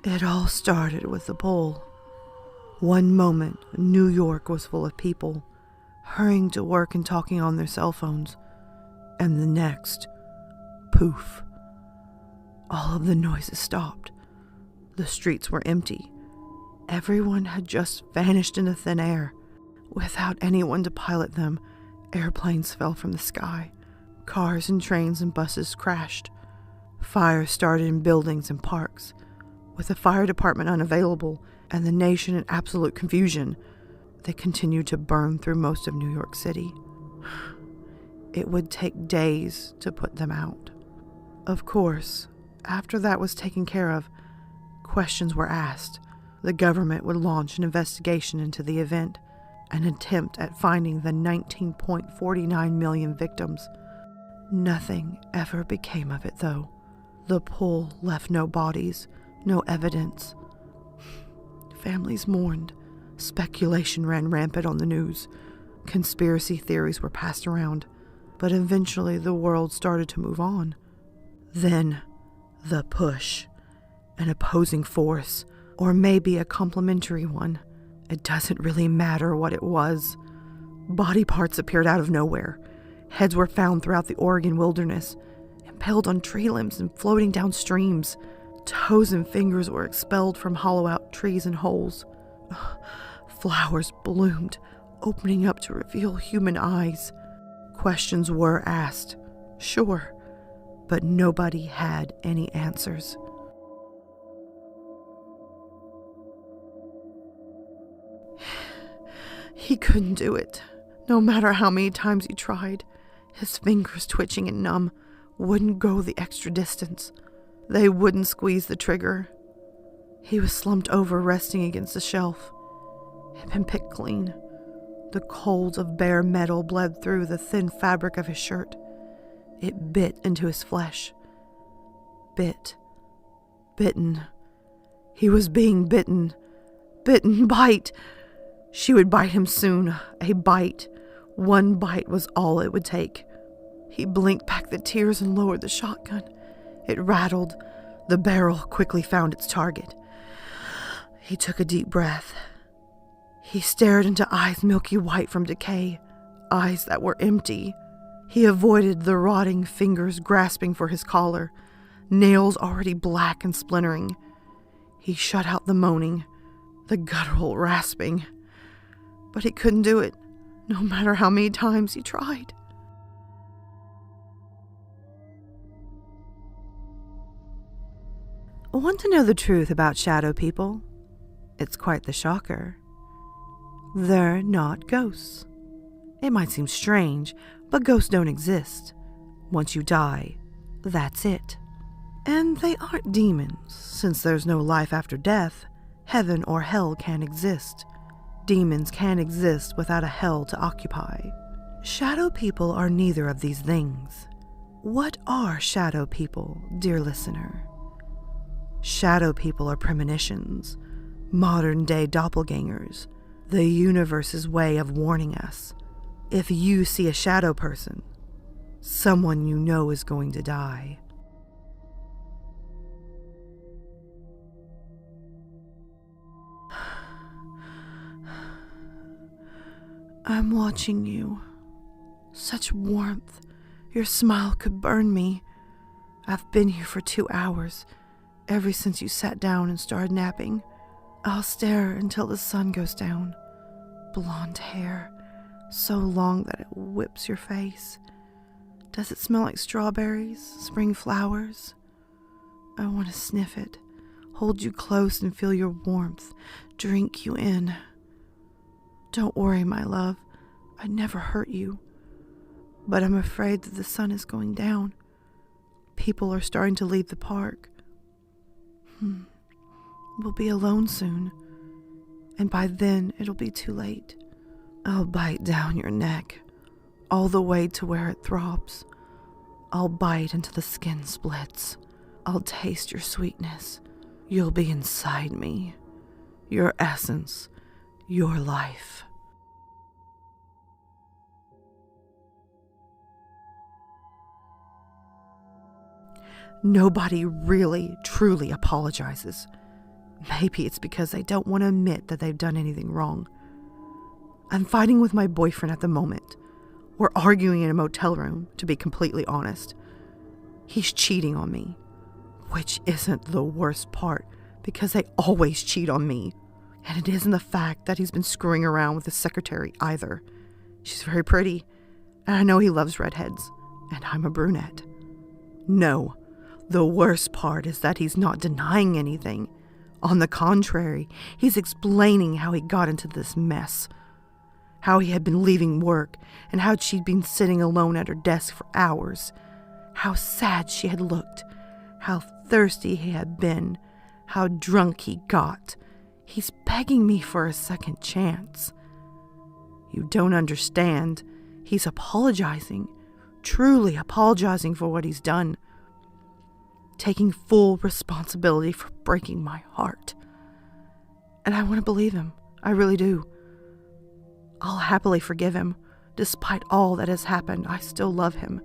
It all started with the poll. One moment, New York was full of people, hurrying to work and talking on their cell phones. And the next, poof. All of the noises stopped. The streets were empty. Everyone had just vanished into thin air. Without anyone to pilot them, airplanes fell from the sky. Cars and trains and buses crashed. Fires started in buildings and parks. With the fire department unavailable and the nation in absolute confusion, they continued to burn through most of New York City. It would take days to put them out. Of course, after that was taken care of, questions were asked. The government would launch an investigation into the event, an attempt at finding the 19.49 million victims. Nothing ever became of it, though. The pool left no bodies, no evidence. Families mourned. Speculation ran rampant on the news. Conspiracy theories were passed around. But eventually the world started to move on. Then, the push. An opposing force, or maybe a complementary one. It doesn't really matter what it was. Body parts appeared out of nowhere. Heads were found throughout the Oregon wilderness, impaled on tree limbs and floating down streams. Toes and fingers were expelled from hollow-out trees and holes. Flowers bloomed, opening up to reveal human eyes. Questions were asked, sure, but nobody had any answers. He couldn't do it, no matter how many times he tried. His fingers, twitching and numb, wouldn't go the extra distance. They wouldn't squeeze the trigger. He was slumped over, resting against a shelf. It had been picked clean. The coals of bare metal bled through the thin fabric of his shirt. It bit into his flesh. Bitten. He was being bitten. Bite. She would bite him soon. A bite. One bite was all it would take. He blinked back the tears and lowered the shotgun. It rattled. The barrel quickly found its target. He took a deep breath. He stared into eyes milky white from decay, eyes that were empty. He avoided the rotting fingers grasping for his collar, nails already black and splintering. He shut out the moaning, the guttural rasping. But he couldn't do it, no matter how many times he tried. Want to know the truth about shadow people? It's quite the shocker. They're not ghosts. It might seem strange, but ghosts don't exist. Once you die, that's it. And they aren't demons. Since there's no life after death, heaven or hell can't exist. Demons can't exist without a hell to occupy. Shadow people are neither of these things. What are shadow people, dear listener? Shadow people are premonitions, modern-day doppelgangers, the universe's way of warning us. If you see a shadow person, someone you know is going to die. I'm watching you. Such warmth. Your smile could burn me. I've been here for 2 hours. Ever since you sat down and started napping. I'll stare until the sun goes down. Blonde hair, so long that it whips your face. Does it smell like strawberries, spring flowers? I want to sniff it, hold you close and feel your warmth, drink you in. Don't worry, my love, I'd never hurt you. But I'm afraid that the sun is going down. People are starting to leave the park. We'll be alone soon, and by then it'll be too late. I'll bite down your neck, all the way to where it throbs. I'll bite until the skin splits. I'll taste your sweetness. You'll be inside me, your essence, your life. Nobody really, truly apologizes. Maybe it's because they don't want to admit that they've done anything wrong. I'm fighting with my boyfriend at the moment. We're arguing in a motel room, to be completely honest. He's cheating on me, which isn't the worst part, because they always cheat on me. And it isn't the fact that he's been screwing around with his secretary either. She's very pretty, and I know he loves redheads, and I'm a brunette. No, the worst part is that he's not denying anything. On the contrary, he's explaining how he got into this mess. How he had been leaving work, and how she'd been sitting alone at her desk for hours. How sad she had looked. How thirsty he had been. How drunk he got. He's begging me for a second chance. You don't understand. He's apologizing. Truly apologizing for what he's done. Taking full responsibility for breaking my heart. And I want to believe him. I really do. I'll happily forgive him. Despite all that has happened, I still love him.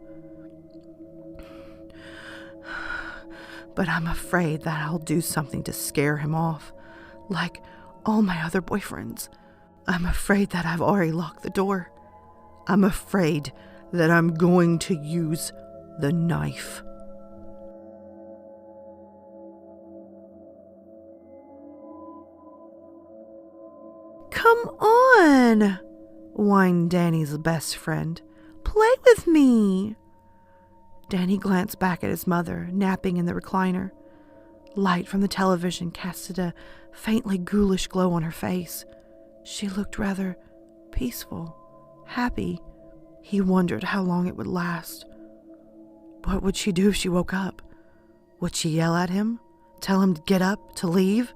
But I'm afraid that I'll do something to scare him off, like all my other boyfriends. I'm afraid that I've already locked the door. I'm afraid that I'm going to use the knife. Come on, whined Danny's best friend. Play with me. Danny glanced back at his mother, napping in the recliner. Light from the television casted a faintly ghoulish glow on her face. She looked rather peaceful, happy. He wondered how long it would last. What would she do if she woke up? Would she yell at him? Tell him to get up, to leave?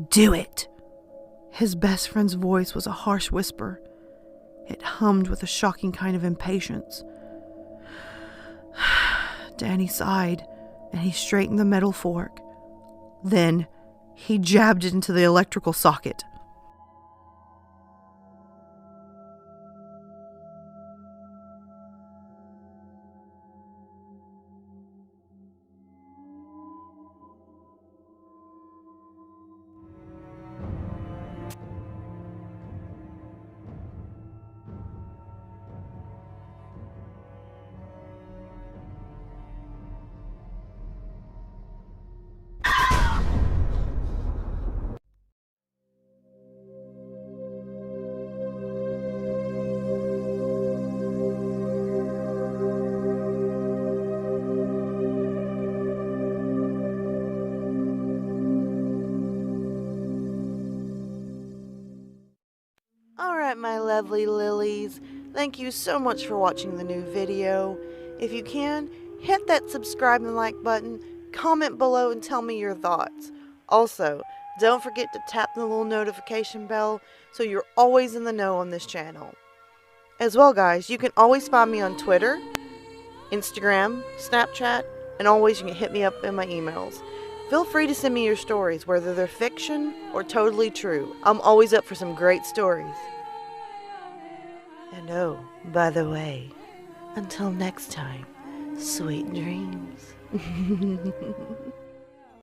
Do it! His best friend's voice was a harsh whisper. It hummed with a shocking kind of impatience. Danny sighed, and he straightened the metal fork. Then, he jabbed it into the electrical socket. Alright, my lovely lilies, thank you so much for watching the new video. If you can, hit that subscribe and like button, comment below and tell me your thoughts. Also, don't forget to tap the little notification bell so you're always in the know on this channel. As well, guys, you can always find me on Twitter, Instagram, Snapchat, and always you can hit me up in my emails. Feel free to send me your stories, whether they're fiction or totally true. I'm always up for some great stories. And oh, by the way, until next time, sweet dreams.